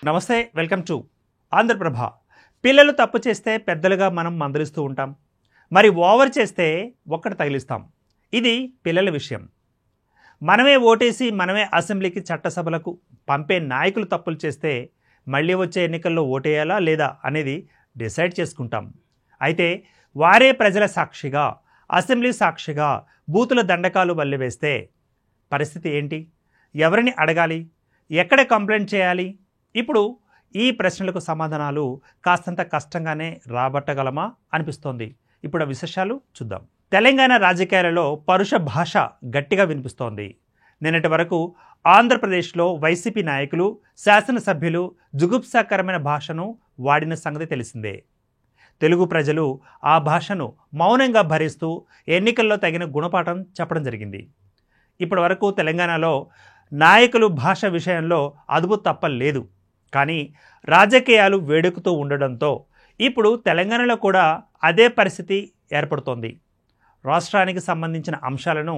నమస్తే, welcome to Andhraprabha. పిల్లలు తప్పు చేస్తే పెద్దలుగా మనం మందలిస్తూ ఉంటాం. మరి ఓవర్ చేస్తే ఒక్కటి తగిలిస్తాం. ఇది పిల్లల విషయం. మనమే ఓటేసి మనమే అసెంబ్లీకి చట్టసభలకు పంపే నాయకులు తప్పులు చేస్తే మళ్ళీ వచ్చే ఎన్నికల్లో ఓటేయాలా లేదా అనేది డిసైడ్ చేసుకుంటాం. అయితే వారే ప్రజల సాక్షిగా, అసెంబ్లీ సాక్షిగా బూతుల దండకాలు వల్లివేస్తే పరిస్థితి ఏంటి? ఎవరిని అడగాలి? ఎక్కడ కంప్లైంట్ చేయాలి? ఇప్పుడు ఈ ప్రశ్నలకు సమాధానాలు కాస్తంత కష్టంగానే రాబట్టగలమా అనిపిస్తోంది. ఇప్పుడు ఆ విశేషాలు చూద్దాం. తెలంగాణ రాజకీయాలలో పరుష భాష గట్టిగా వినిపిస్తోంది. నిన్నటి వరకు ఆంధ్రప్రదేశ్లో వైసీపీ నాయకులు, శాసనసభ్యులు జుగుప్సాకరమైన భాషను వాడిన సంగతి తెలిసిందే. తెలుగు ప్రజలు ఆ భాషను మౌనంగా భరిస్తూ ఎన్నికల్లో తగిన గుణపాఠం చెప్పడం జరిగింది. ఇప్పటి వరకు తెలంగాణలో నాయకులు భాష విషయంలో అదుపు తప్పలేదు. కానీ రాజకీయాలు వేడుకుతూ ఉండడంతో ఇప్పుడు తెలంగాణలో కూడా అదే పరిస్థితి ఏర్పడుతోంది. రాష్ట్రానికి సంబంధించిన అంశాలను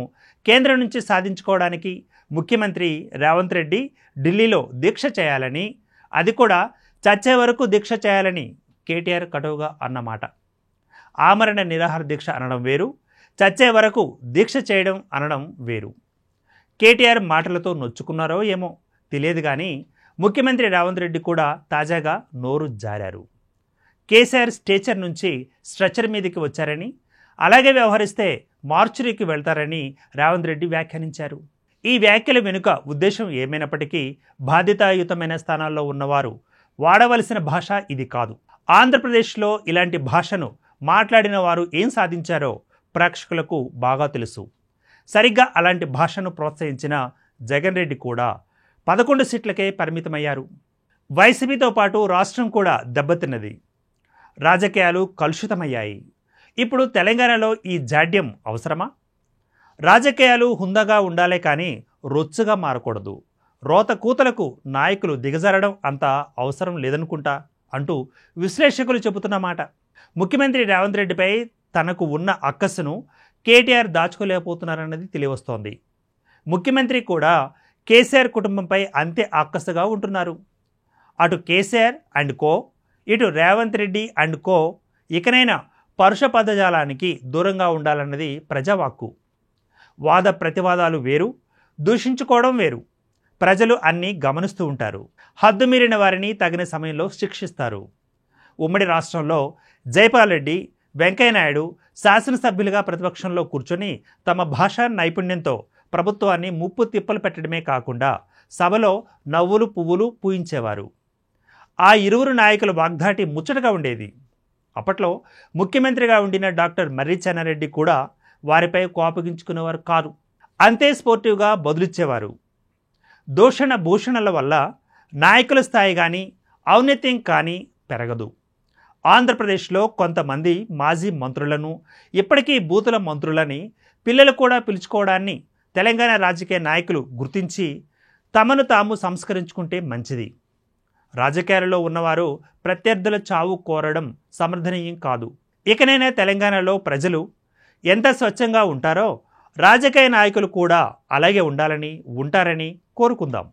కేంద్రం నుంచి సాధించుకోవడానికి ముఖ్యమంత్రి రేవంత్ రెడ్డి ఢిల్లీలో దీక్ష చేయాలని, అది కూడా చచ్చే వరకు దీక్ష చేయాలని కేటీఆర్ కటువుగా అన్నమాట. ఆమరణ నిరాహార దీక్ష అనడం వేరు, చచ్చే వరకు దీక్ష చేయడం అనడం వేరు. కేటీఆర్ మాటలతో నొచ్చుకున్నారో ఏమో తెలియదు, కానీ ముఖ్యమంత్రి రేవంత్ రెడ్డి కూడా తాజాగా నోరు జారారు. కేసీఆర్ స్టేచర్ నుంచి స్ట్రెచర్ మీదకి వచ్చారని, అలాగే వ్యవహరిస్తే మార్చురీకి వెళ్తారని రేవంత్ రెడ్డి వ్యాఖ్యానించారు. ఈ వ్యాఖ్యల వెనుక ఉద్దేశం ఏమైనప్పటికీ బాధ్యతాయుతమైన స్థానాల్లో ఉన్నవారు వాడవలసిన భాష ఇది కాదు. ఆంధ్రప్రదేశ్లో ఇలాంటి భాషను మాట్లాడిన వారు ఏం సాధించారో ప్రేక్షకులకు బాగా తెలుసు. సరిగ్గా అలాంటి భాషను ప్రోత్సహించిన జగన్ రెడ్డి కూడా 11 సీట్లకే పరిమితమయ్యారు. వైసీపీతో పాటు రాష్ట్రం కూడా దెబ్బతిన్నది. రాజకీయాలు కలుషితమయ్యాయి. ఇప్పుడు తెలంగాణలో ఈ జాడ్యం అవసరమా? రాజకీయాలు హుందాగా ఉండాలే కానీ రొచ్చుగా మారకూడదు. రోత కూతలకు నాయకులు దిగజారడం అంత అవసరం లేదనుకుంటా అంటూ విశ్లేషకులు చెబుతున్నమాట. ముఖ్యమంత్రి రేవంత్ రెడ్డిపై తనకు ఉన్న అక్కసును కేటీఆర్ దాచుకోలేకపోతున్నారన్నది తెలియవస్తోంది. ముఖ్యమంత్రి కూడా కేసీఆర్ కుటుంబంపై అంతే అక్కసుగా ఉంటున్నారు. అటు కేసీఆర్ అండ్ కో, ఇటు రేవంత్ రెడ్డి అండ్ కో ఇకనైనా పరుష పదజాలానికి దూరంగా ఉండాలన్నది ప్రజావాక్కు. వాద ప్రతివాదాలు వేరు, దూషించుకోవడం వేరు. ప్రజలు అన్నీ గమనిస్తూ ఉంటారు. హద్దుమీరిన వారిని తగిన సమయంలో శిక్షిస్తారు. ఉమ్మడి రాష్ట్రంలో జైపాల్ రెడ్డి, వెంకయ్యనాయుడు శాసనసభ్యులుగా ప్రతిపక్షంలో కూర్చొని తమ భాషా నైపుణ్యంతో ప్రభుత్వాన్ని ముప్పు తిప్పలు పెట్టడమే కాకుండా సభలో నవ్వులు పువ్వులు పూయించేవారు. ఆ ఇరువురు నాయకుల వాగ్దాటి ముచ్చటగా ఉండేది. అప్పట్లో ముఖ్యమంత్రిగా ఉండిన డాక్టర్ మర్రి చెన్నారెడ్డి కూడా వారిపై కోపగించుకునేవారు కాదు. అంతే స్పోర్టివ్గా బదులిచ్చేవారు. దూషణ భూషణల వల్ల నాయకుల స్థాయి కానీ ఔన్నత్యం కానీ పెరగదు. ఆంధ్రప్రదేశ్లో కొంతమంది మాజీ మంత్రులను, ఇప్పటికీ బూతుల మంత్రులని పిల్లలు కూడా పిలుచుకోవడాన్ని తెలంగాణ రాజకీయ నాయకులు గుర్తించి తమను తాము సంస్కరించుకుంటే మంచిది. రాజకీయాలలో ఉన్నవారు ప్రత్యర్థుల చావు కోరడం సమర్థనీయం కాదు. ఇకనైనా తెలంగాణలో ప్రజలు ఎంత స్వచ్ఛంగా ఉంటారో రాజకీయ నాయకులు కూడా అలాగే ఉండాలని, ఉంటారని కోరుకుందాం.